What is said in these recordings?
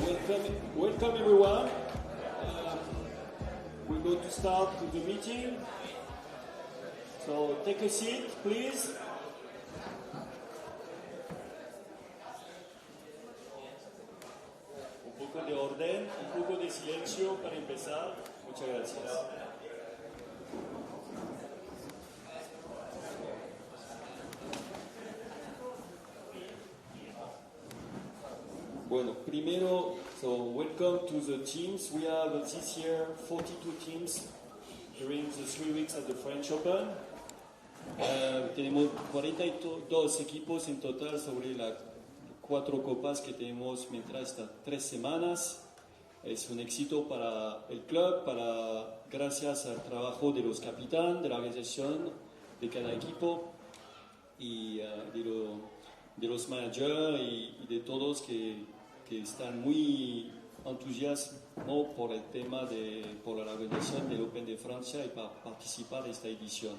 Welcome everyone. We're going to start the meeting. So take a seat, please. Un poco de orden, un poco de silencio para empezar. Muchas gracias. Bueno, primero, so welcome to the teams. We have this year 42 teams during the 3 weeks at the French Open. Tenemos 42 equipos en total sobre las 4 copas que tenemos mientras estas 3 semanas. Es un éxito para el club, gracias al trabajo de los capitanes, de la organización, de cada equipo y de los managers y de todos que están muy entusiasmados por el tema por la organización del Open de Francia y para participar de esta edición.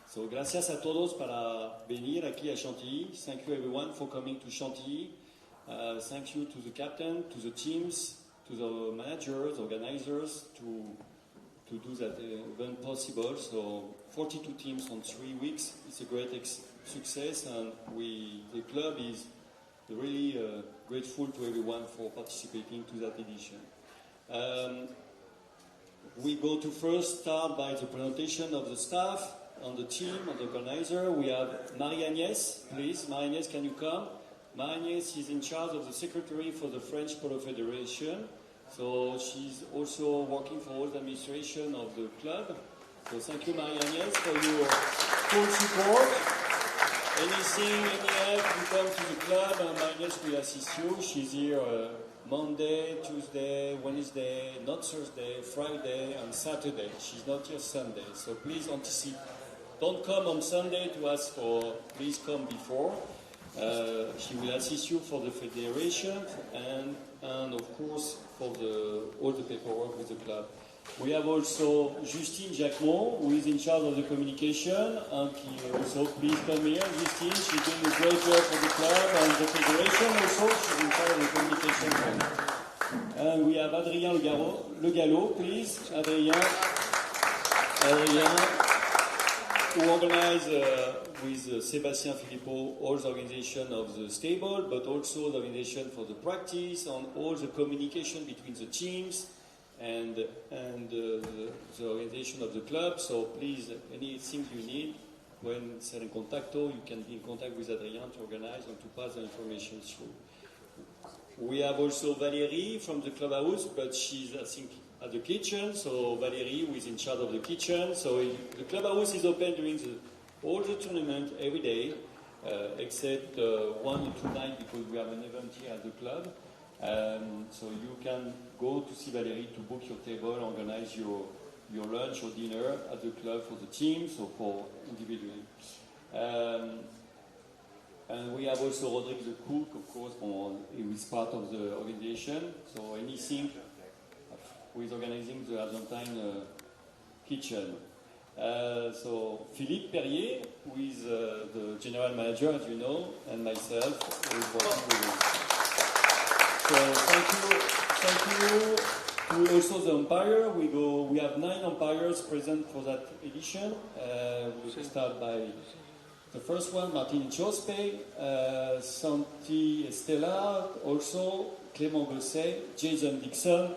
So, gracias a todos para venir aquí a Chantilly. Thank you everyone for coming to Chantilly. Thank you to the captain, to the teams, to the managers, organizers to do that event possible. So 42 teams on 3 weeks. It's a great success, and the club is really grateful to everyone for participating to that edition. We go to first start by the presentation of the staff on the team, on the organizer. We have Marie-Agnès, please. Marie-Agnès, can you come? Marie-Agnès is in charge of the secretary for the French Polo Federation. So she's also working for all the administration of the club. So thank you, Marie-Agnès, for your full support. Anything, any help, you come to the club and Marie-Agnès will assist you. She's here Monday, Tuesday, Wednesday, not Thursday, Friday and Saturday. She's not here Sunday. So please anticipate. Don't come on Sunday to ask for, please come before. She will assist you for the federation and of course for all the paperwork with the club. We have also Justine Jacquemont, who is in charge of the communication, and also please come here. Justine, she's doing a great job for the club and the federation also. She's in charge of the communication. And we have Adrien Le Gallo, please. Adrien, who organized with Sébastien Philippot all the organization of the stable, but also the organization for the practice and all the communication between the teams and the organization of the club. So please, anything you need, when ser en contacto, you can be in contact with Adrien to organize and to pass the information through. We have also Valérie from the clubhouse, but she's, I think, at the kitchen. So Valérie, who is in charge of the kitchen. So the clubhouse is open during all the tournament every day, except 1 or 2 nights because we have an event here at the club. So you can go to see Valérie to book your table, organize your lunch or dinner at the club for the teams or for individually. And we have also Rodrigue the cook, of course, who is part of the organization. So anything with organizing the Argentine kitchen. So Philippe Perrier, who is the general manager, as you know, and myself, who is working with him. So thank you to also the umpire. We have 9 umpires present for that edition. We'll start by the first one, Martin Chospe, Santi Estela, also Clément Gosset, Jason Dixon,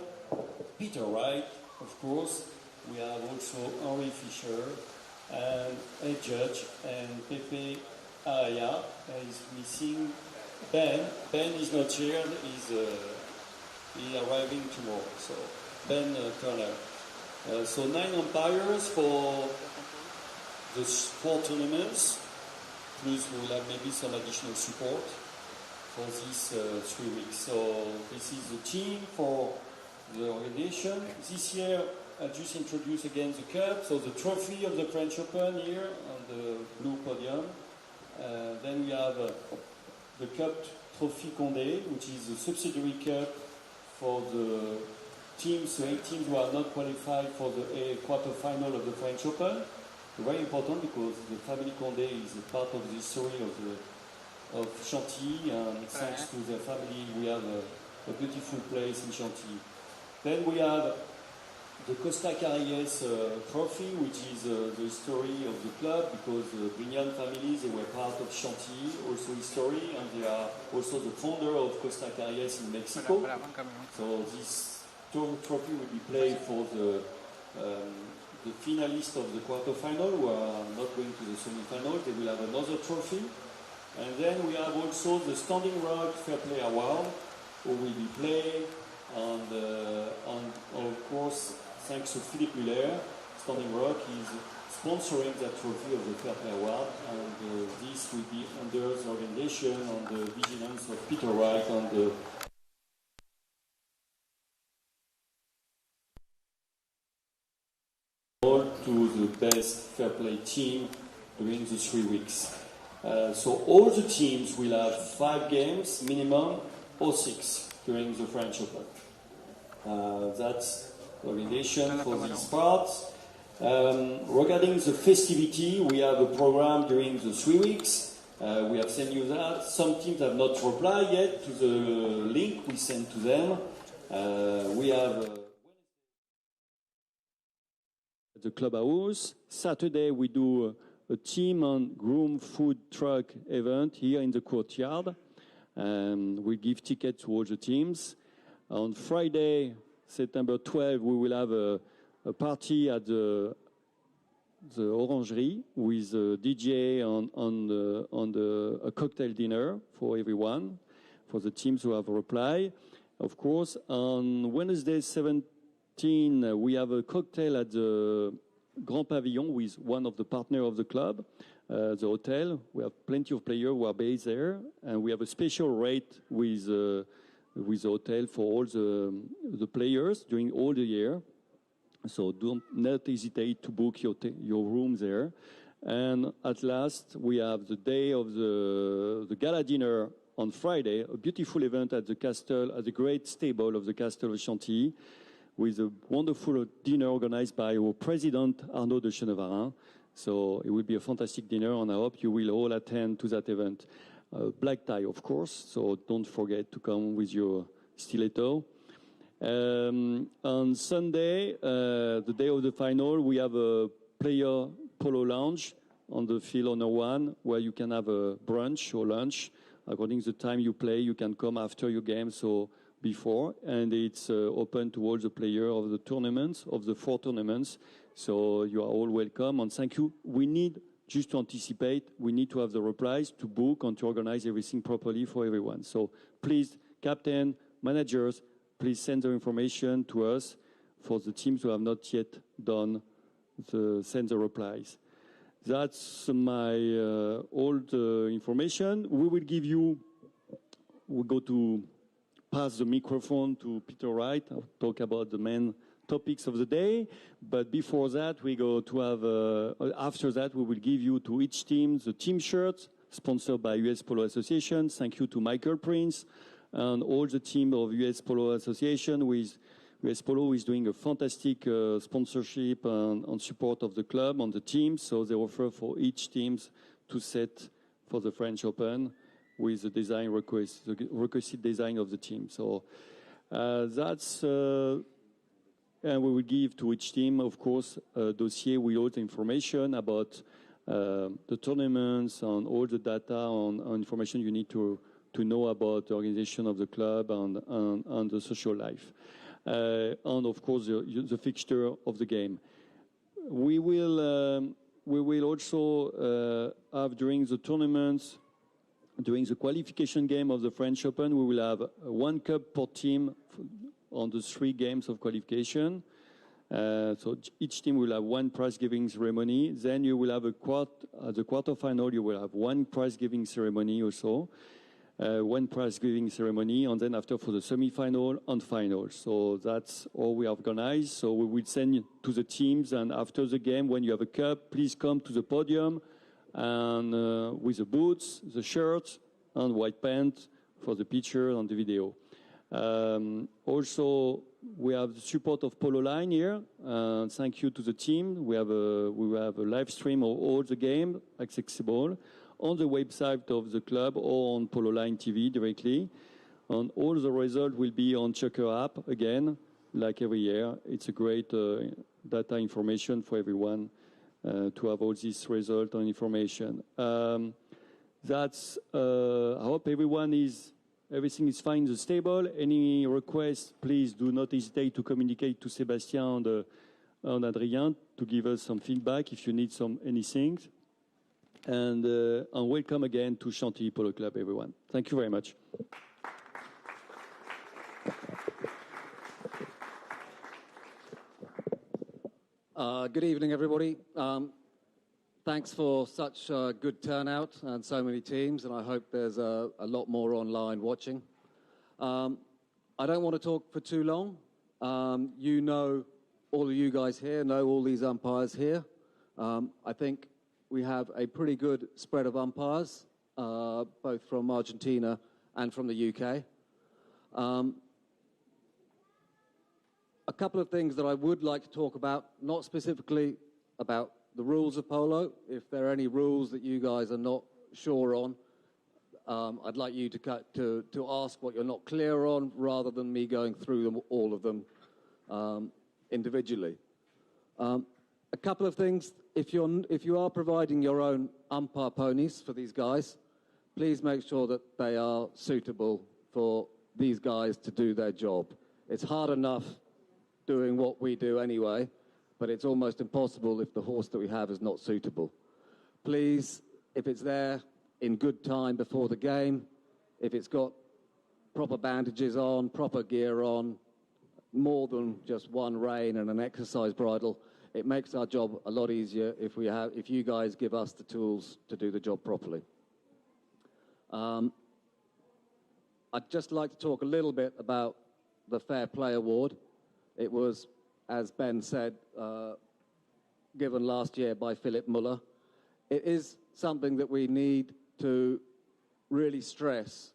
Peter Wright, of course. We have also Henri Fischer and a judge, and Pepe Araya is missing. Ben is not here. He's arriving tomorrow. So Ben Turner. So 9 umpires for the 4 tournaments. Plus we'll have maybe some additional support for these 3 weeks. So this is the team for the organization. This year I just introduced again the cup. So the trophy of the French Open here on the blue podium. Then we have the Cup Trophy Condé, which is a subsidiary cup for the teams, so 8 teams who are not qualified for the quarter-final of the French Open. Very important because the family Condé is a part of the history of Chantilly, and thanks to the family we have a beautiful place in Chantilly. Then we have the Costa Carriès trophy, which is the story of the club, because the Brignan families, they were part of Chantilly, also history, and they are also the founder of Costa Carriès in Mexico. So this trophy will be played for the finalists of the quarterfinal, who are not going to the semi-final. They will have another trophy. And then we have also the Standing Rock Fair Play Award, who will be played, and of course, thanks to Philippe Muller, Standing Rock is sponsoring that trophy of the Fair Play Award, and this will be under the organization and the vigilance of Peter Wright and the to the best fair play team during the 3 weeks. So all the teams will have 5 games minimum or 6 during the French Open. That's the organization for this part. Regarding the festivity, we have a program during the 3 weeks. We have sent you that. Some teams have not replied yet to the link we sent to them. We have the clubhouse. Saturday we do a team and groom food truck event here in the courtyard. We give tickets to all the teams. On Friday, September 12, we will have a party at the Orangerie with a DJ on a cocktail dinner for everyone, for the teams who have replied. Of course, on Wednesday 17, we have a cocktail at the Grand Pavillon with one of the partners of the club, the hotel. We have plenty of players who are based there, and we have a special rate with the hotel for all the players during all the year. So do not hesitate to book your room there. And at last, we have the day of the gala dinner on Friday, a beautiful event at the castle, at the great stable of the Castle of Chantilly, with a wonderful dinner organized by our president, Arnaud de Chenevarin. So it will be a fantastic dinner, and I hope you will all attend to that event. Black tie, of course, so don't forget to come with your stiletto. On Sunday, the day of the final, we have a player polo lounge on the field on 1, where you can have a brunch or lunch. According to the time you play, you can come after your game, so before, and it's open to all the players of the tournaments, of the 4 tournaments. So you are all welcome, and thank you. We need, just to anticipate, we need to have the replies to book and to organize everything properly for everyone. So please, captain, managers, please send the information to us for the teams who have not yet done send the replies. That's my old information. We will give you, we go to pass the microphone to Peter Wright. I'll talk about the main topics of the day. But before that, we go to have, after that, we will give you to each team the team shirt, sponsored by US Polo Association. Thank you to Michael Prince and all the team of US Polo Association. With US Polo is doing a fantastic sponsorship and support of the club and the team. So they offer for each team to set for the French Open with the design request, the requested design of the team. So that's, and we will give to each team, of course, a dossier with all the information about the tournaments and all the data and information you need to know about the organization of the club and the social life. And of course, the fixture of the game. We will also have during the tournaments, during the qualification game of the French Open, we will have 1 cup per team on the 3 games of qualification. So each team will have 1 prize-giving ceremony. Then you will have at the quarterfinal, you will have 1 prize-giving ceremony also. 1 prize-giving ceremony, and then after for the semi-final and final. So that's all we organize. So we will send to the teams, and after the game, when you have a cup, please come to the podium and with the boots, the shirts, and white pants for the picture and the video. Also, we have the support of Polo Line here. Thank you to the team. We have a live stream of all the game accessible on the website of the club or on Polo Line TV directly. And all the results will be on Checker app again, like every year. It's a great data information for everyone to have all this result and information. That's. I hope everything is fine and stable. Any requests, please do not hesitate to communicate to Sébastien and Adrien to give us some feedback if you need anything. And welcome again to Chantilly Polo Club, everyone. Thank you very much. Good evening, everybody. Thanks for such a good turnout and so many teams, and I hope there's a lot more online watching. I don't want to talk for too long. You know, all of you guys here know all these umpires here. I think we have a pretty good spread of umpires, both from Argentina and from the UK. A couple of things that I would like to talk about, not specifically about the rules of polo. If there are any rules that you guys are not sure on, I'd like you to ask what you're not clear on, rather than me going through them, all of them individually. A couple of things. If you are providing your own umpire ponies for these guys, please make sure that they are suitable for these guys to do their job. It's hard enough doing what we do anyway, but it's almost impossible if the horse that we have is not suitable. Please, if it's there in good time before the game, if it's got proper bandages on, proper gear on, more than just one rein and an exercise bridle, it makes our job a lot easier if you guys give us the tools to do the job properly. I'd just like to talk a little bit about the Fair Play Award. It was, as Ben said, given last year by Philip Muller. It is something that we need to really stress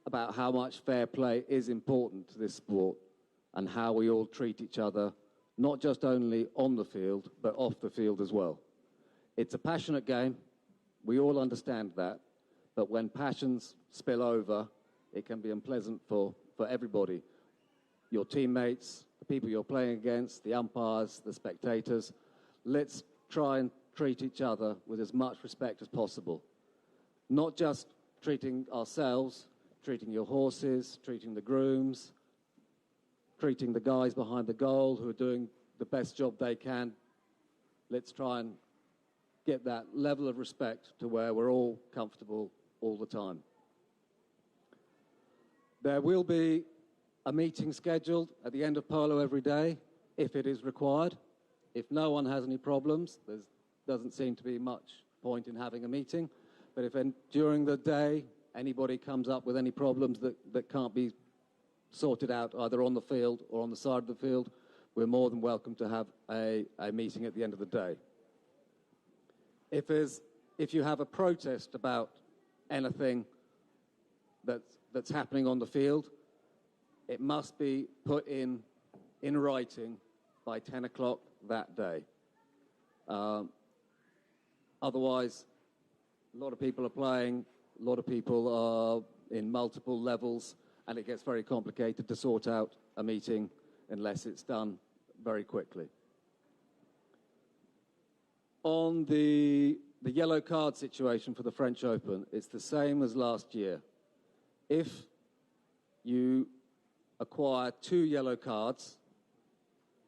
about how much fair play is important to this sport and how we all treat each other, not just only on the field, but off the field as well. It's a passionate game. We all understand that. But when passions spill over, it can be unpleasant for everybody. Your teammates, the people you're playing against, the umpires, the spectators. Let's try and treat each other with as much respect as possible. Not just treating ourselves, treating your horses, treating the grooms, treating the guys behind the goal who are doing the best job they can. Let's try and get that level of respect to where we're all comfortable all the time. There will be a meeting scheduled at the end of polo every day, if it is required. If no one has any problems, there doesn't seem to be much point in having a meeting. But if during the day anybody comes up with any problems that can't be sorted out either on the field or on the side of the field, we're more than welcome to have a meeting at the end of the day. If you have a protest about anything that's happening on the field, it must be put in writing by 10 o'clock that day. Otherwise, a lot of people are playing, a lot of people are in multiple levels, and it gets very complicated to sort out a meeting unless it's done very quickly. On the yellow card situation for the French Open, it's the same as last year. If you acquire 2 yellow cards,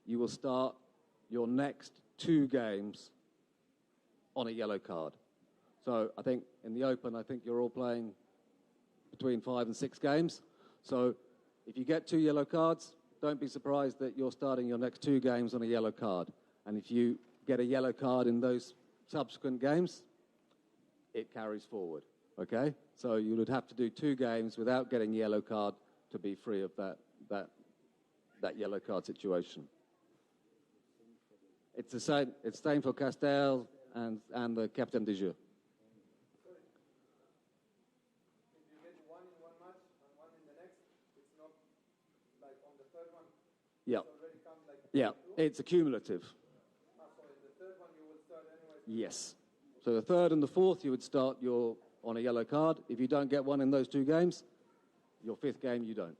you will start your next 2 games on a yellow card. So I think in the Open, I think you're all playing between 5 and 6 games. So if you get 2 yellow cards, don't be surprised that you're starting your next 2 games on a yellow card. And if you get a yellow card in those subsequent games, it carries forward, okay? So you would have to do 2 games without getting a yellow card to be free of that yellow card situation. It's the same. It's the same for Castel and the Captain de Jeu. If you get one in one match and one in the next, it's not like on the third one. Yeah. It already comes like. Yeah, it's accumulative. So in the third one you will start anyway. Yes. So the third and the fourth, you would start on a yellow card. If you don't get one in those 2 games, Your fifth game, you don't.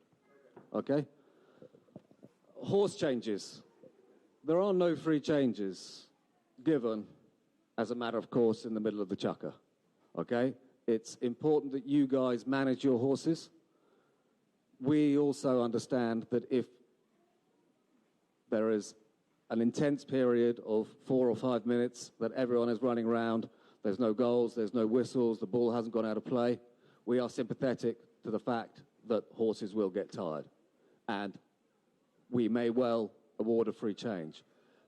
Okay? Horse changes. There are no free changes given as a matter of course in the middle of the chukker. Okay? It's important that you guys manage your horses. We also understand that if there is an intense period of 4 or 5 minutes that everyone is running around, there's no goals, there's no whistles, the ball hasn't gone out of play, we are sympathetic to the fact that horses will get tired. And we may well award a free change.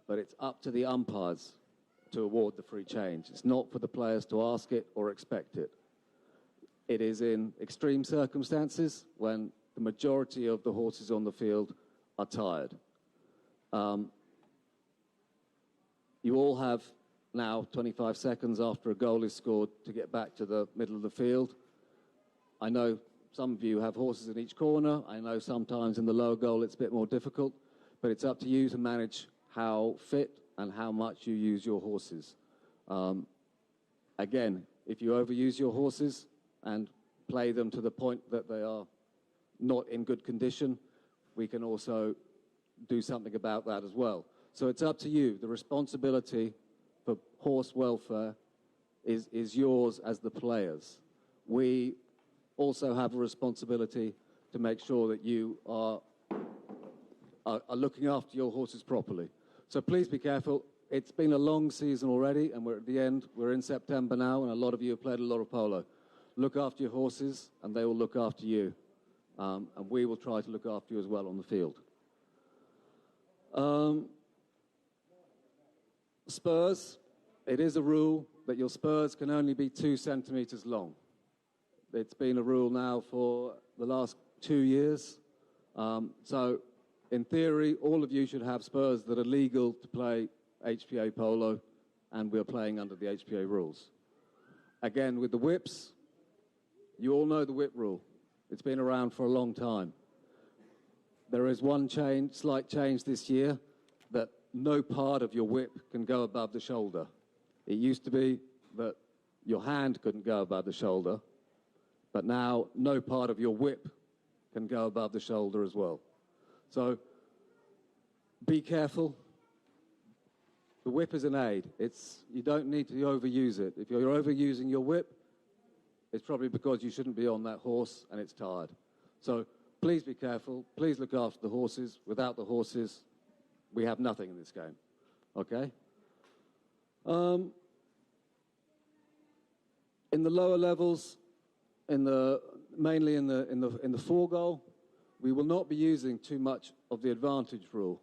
But it's up to the umpires to award the free change. It's not for the players to ask it or expect it. It is in extreme circumstances when the majority of the horses on the field are tired. You all have now 25 seconds after a goal is scored to get back to the middle of the field. I know some of you have horses in each corner. I know sometimes in the lower goal it's a bit more difficult, but it's up to you to manage how fit and how much you use your horses. Again, if you overuse your horses and play them to the point that they are not in good condition, we can also do something about that as well. So it's up to you. The responsibility for horse welfare is yours as the players. We also have a responsibility to make sure that you are looking after your horses properly. So please be careful. It's been a long season already, and we're at the end. We're in September now, and a lot of you have played a lot of polo. Look after your horses, and they will look after you. And we will try to look after you as well on the field. Spurs, it is a rule that your spurs can only be 2 centimetres long. It's been a rule now for the last 2 years. So, in theory, all of you should have spurs that are legal to play HPA polo, and we're playing under the HPA rules. Again, with the whips, you all know the whip rule. It's been around for a long time. There is one slight change this year, that no part of your whip can go above the shoulder. It used to be that your hand couldn't go above the shoulder, but now no part of your whip can go above the shoulder as well. So be careful. The whip is an aid. You don't need to overuse it. If you're overusing your whip, it's probably because you shouldn't be on that horse and it's tired. So please be careful. Please look after the horses. Without the horses, we have nothing in this game. Okay? In the lower levels, mainly in the foregoal, we will not be using too much of the advantage rule.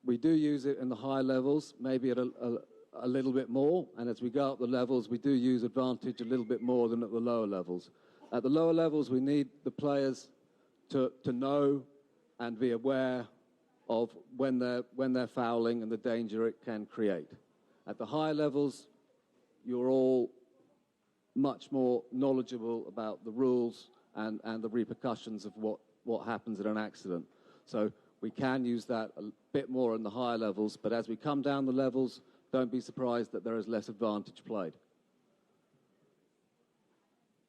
We do use it in the high levels, maybe at a little bit more, and as we go up the levels, we do use advantage a little bit more than at the lower levels. At the lower levels, we need the players to know and be aware of when they're fouling and the danger it can create. At the higher levels, you're all much more knowledgeable about the rules and the repercussions of what happens in an accident. So we can use that a bit more in the higher levels, but as we come down the levels, don't be surprised that there is less advantage played.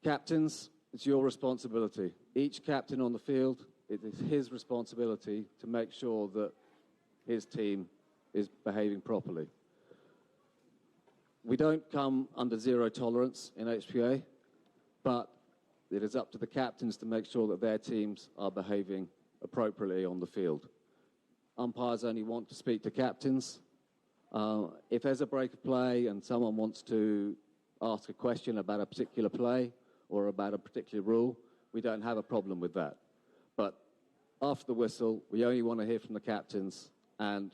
Captains, it's your responsibility. Each captain on the field, it is his responsibility to make sure that his team is behaving properly. We don't come under zero tolerance in HPA, but it is up to the captains to make sure that their teams are behaving appropriately on the field. Umpires only want to speak to captains. If there's a break of play and someone wants to ask a question about a particular play or about a particular rule, we don't have a problem with that. But after the whistle, we only want to hear from the captains and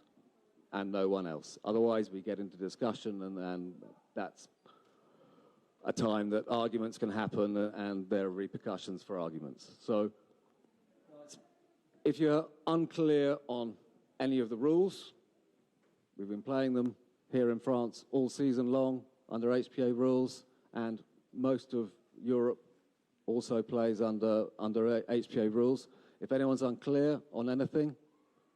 no one else. Otherwise, we get into discussion, and that's a time that arguments can happen, and there are repercussions for arguments. So if you're unclear on any of the rules, we've been playing them here in France all season long under HPA rules, and most of Europe also plays under HPA rules. If anyone's unclear on anything,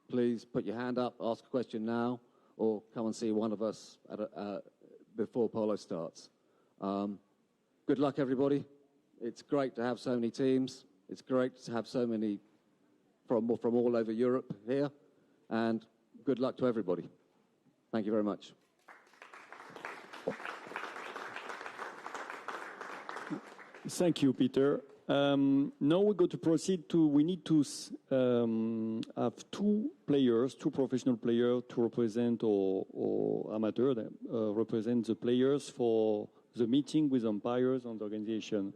please put your hand up, ask a question now, or come and see one of us before polo starts. Good luck, everybody. It's great to have so many teams. It's great to have so many from all over Europe here. And good luck to everybody. Thank you very much. Thank you, Peter. Now we're going to proceed to, we need to have two professional players to represent or amateur, represent the players for the meeting with umpires and the organization,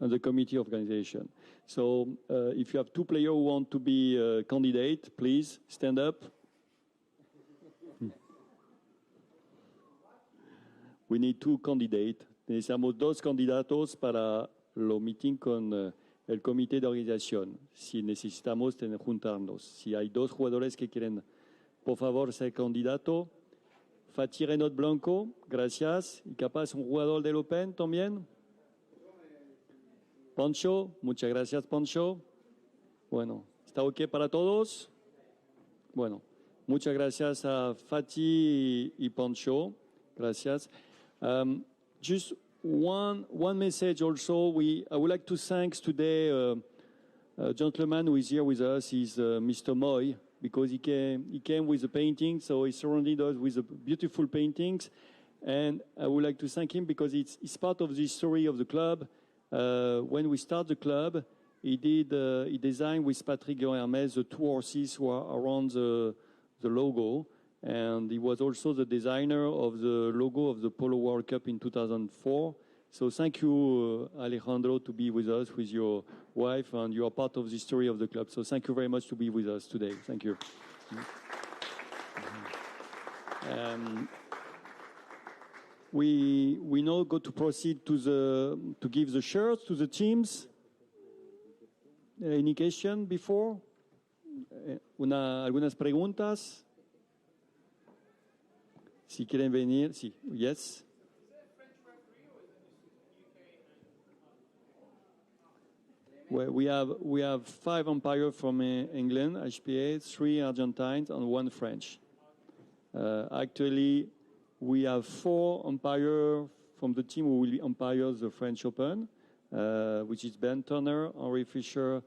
and the committee organization. So if you have two players who want to be a candidate, please stand up. We need two candidates. Necesitamos dos candidatos para lo meeting con el comité de organización. Si necesitamos juntarnos. Si hay dos jugadores que quieren, por favor, ser candidato. Fatih Renaud Blanco, gracias. Y capaz un jugador del Open también. Pancho, muchas gracias, Pancho. Bueno, ¿está ok para todos? Bueno, muchas gracias a Fatih y Pancho. Gracias. Just one message also. I would like to thank today a gentleman who is here with us. Is Mr. Moy, because he came with a painting, so he surrounded us with beautiful paintings. And I would like to thank him because it's part of the story of the club. When we start the club, he designed with Patrick Hermes the two horses who are around the logo. And he was also the designer of the logo of the Polo World Cup in 2004. So thank you, Alejandro, to be with us with your wife, and you are part of the story of the club. So thank you very much to be with us today. Thank you. We now go to proceed to give the shirts to the teams. Any question before? Algunas preguntas? Si quieren venir, sí. Yes. Well, we have 5 umpires from England, HPA, 3 Argentines, and 1 French. Actually, we have 4 umpires from the team who will umpire the French Open, which is Ben Turner, Henry Fisher,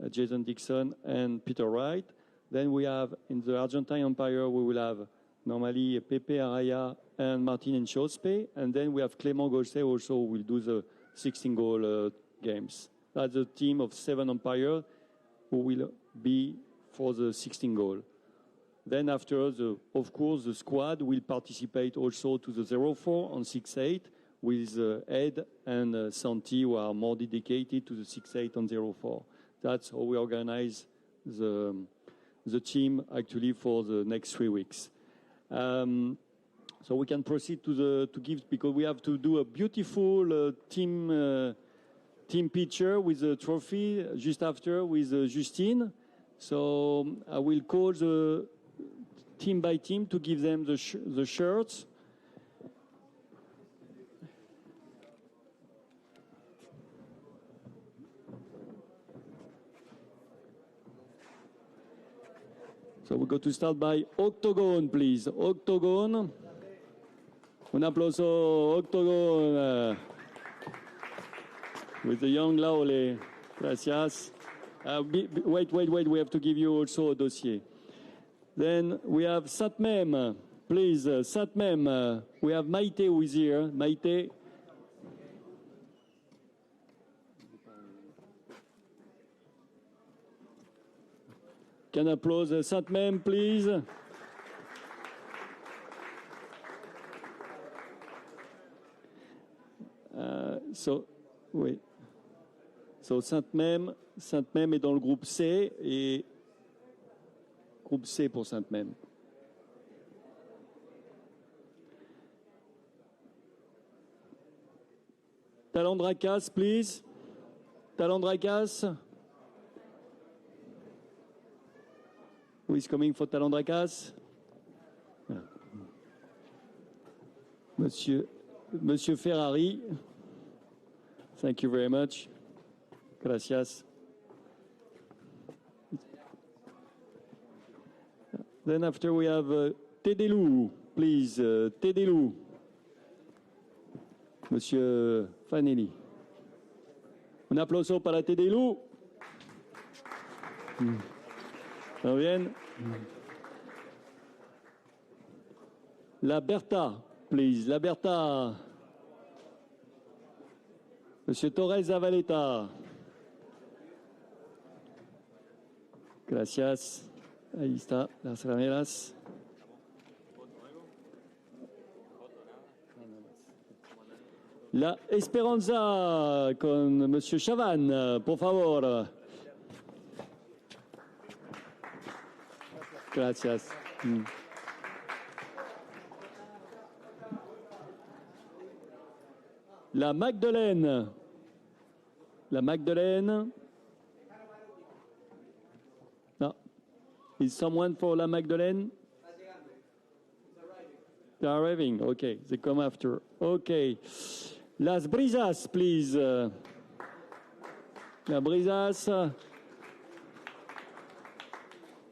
Jason Dixon, and Peter Wright. Then we have in the Argentine umpire, we will have normally Pepe Araya and Martin Enchospe, and then we have Clément Gosset also who will do the 16-goal games. That's a team of 7 umpires who will be for the 16-goal. Then after, of course, the squad will participate also to the 0-4 and 6-8 with Ed and Santi, who are more dedicated to the 6-8 and 0-4. That's how we organize the team actually for the next 3 weeks. So we can proceed to give, because we have to do a beautiful team picture with the trophy just after with Justine. So I will call the team by team to give them the shirts. So we're going to start by Octagon, please. Octagon. Un aplauso, Octagon. With the young Laole. Gracias. Wait. We have to give you also a dossier. Then we have Satmem. Please, Satmem. We have Maite who is here. Maite. Can applause Satmem, please. Oui. So Sainte-Même est dans le groupe C et groupe C pour Sainte-Même. Talandrakas, please. Talandrakas. Who is coming for Talandrakas? Monsieur Ferrari. Thank you very much. Gracias. Then after we have Tedelou, please. Tedelou. Monsieur Fanelli. Un aplauso para Tedelu. Muy bien. La Bertha, please. La Bertha. Monsieur Torres Zavaleta. Gracias. Ahí está, las rameras. La Esperanza con Monsieur Chavan, por favor. Gracias. La Magdeleine. La Magdeleine. No. Is someone for La Magdeleine? They're arriving. Okay, they come after. Okay. Las Brisas, please. La Brisas.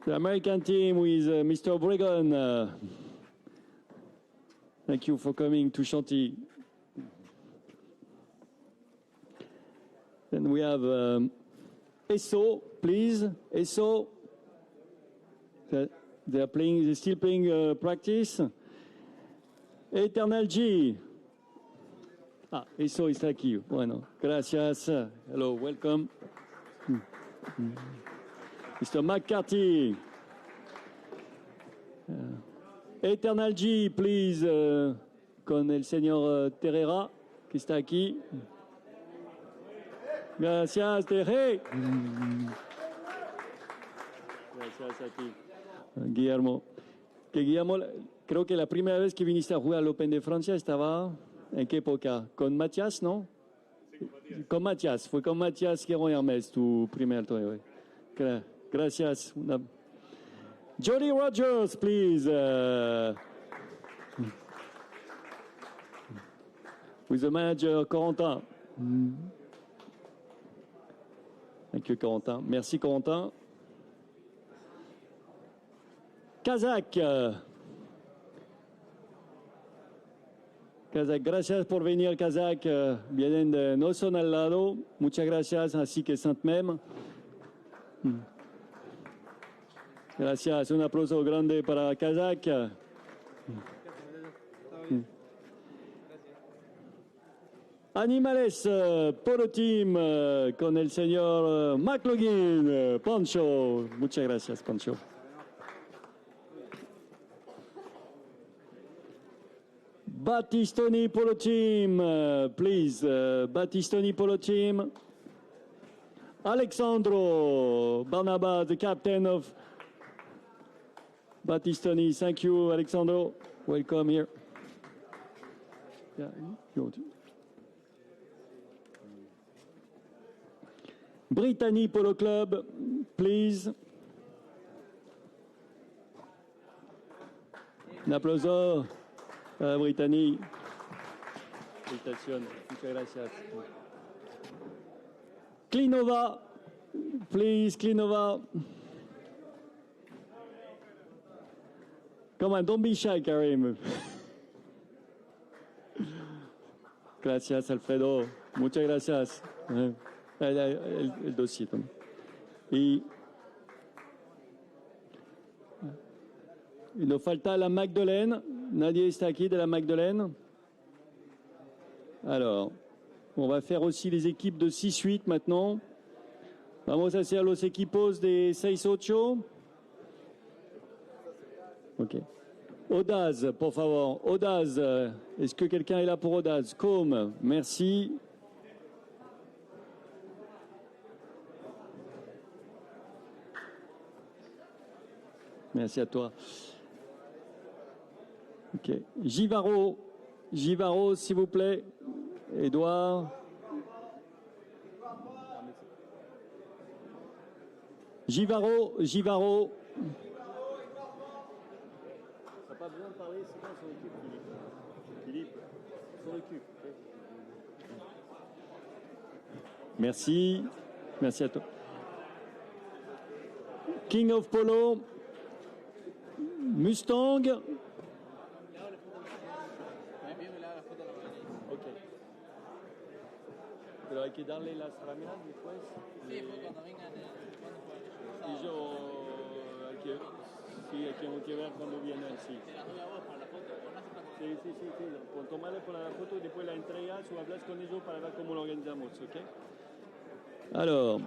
The American team with Mr. Obregon. Thank you for coming to Chantilly. Then we have Esso, please. Esso. They're still playing practice. Eternal G. Ah, Esso está aquí. Bueno, gracias. Hello, welcome. Mr. McCarthy. Eternal G, please, con el señor Terrera, que está aquí. Gracias, Terre. Gracias a ti, Guillermo. Que Guillermo, creo que la primera vez que viniste a jugar al Open de Francia estaba, ¿en qué época? ¿Con Matías, no? Sí, con Matías. Fue con Matías que era Hermes, tu primer torneo. Gracias. Jody Rogers, please. With the manager, Corentin. Thank you, Corentin. Merci, Corentin. Kazakh. Kazakh, gracias por venir, Kazakh. Vienen de no son al lado. Muchas gracias, así que Saint-Même. Gracias, un aplauso grande para Kazakh. Animales, Polo Team, con el señor McLaughlin, Pancho. Muchas gracias, Pancho. Battistoni Polo Team, please. Battistoni Polo Team. Alexandro Barnaba, the captain of Battistoni. Thank you, Alexandro. Welcome here. Yeah, Brittany Polo Club, please. Un aplauso a Brittany. Felicitaciones. Muchas gracias. Klinova, please, Klinova. Come on, don't be shy, Karim. Gracias, Alfredo. Muchas gracias. El dossier también. Y nos falta la Magdeleine. Nadie está aquí de la Magdeleine. Alors, on va faire aussi les équipes de 6-8 maintenant. Vamos a hacer los equipos de 6-8. Ok. Odaz, por favor. Odaz, est-ce que quelqu'un est là pour Odaz? Com, merci. Merci à toi. Ok. Givaro, s'il vous plaît. Edouard. Givaro. Ça n'a pas besoin de parler, c'est bon, on s'en occupe, Philippe. S'en occupe. Merci. Merci à toi. King of Polo. Mustang. Pero hay que darle las láminas después. Sí, pues cuando vengan, cuando puedan. Y yo, hay que ver cuando vienen, sí. Te las doy a vos para la foto. Vos no hace falta. Sí. Pues tomarle por la foto y después la entregas o hablas con ellos para ver cómo lo organizamos, ok? Alors,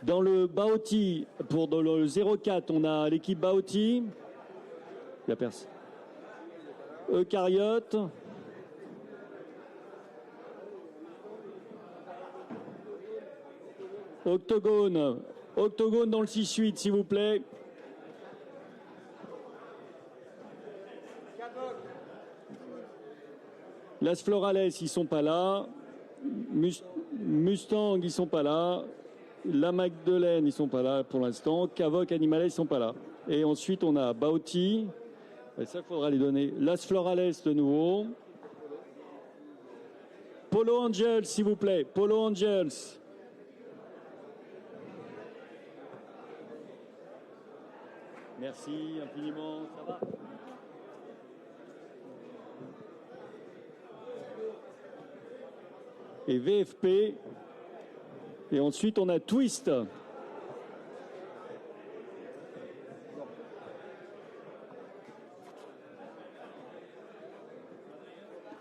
dans le Bauti, pour dans le 04, on a l'équipe Bauti. Il n'y a personne. Eucaryote. Octogone. Octogone dans le 6-8, s'il vous plaît. Las Florales, ils sont pas là. Mustang, ils sont pas là. La Magdeleine, ils sont pas là pour l'instant. Cavoc, Animales, ils sont pas là. Et ensuite, on a Bauti. Et ça, il faudra les donner. Las Florales, de nouveau. Polo Angels, s'il vous plaît. Polo Angels. Merci infiniment. Ça va? Et VFP. Et ensuite, on a Twist.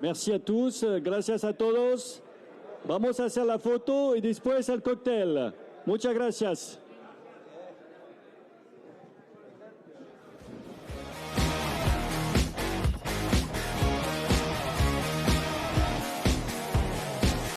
Merci a tous. Gracias a todos. Vamos a hacer la foto y después el cóctel. Muchas gracias.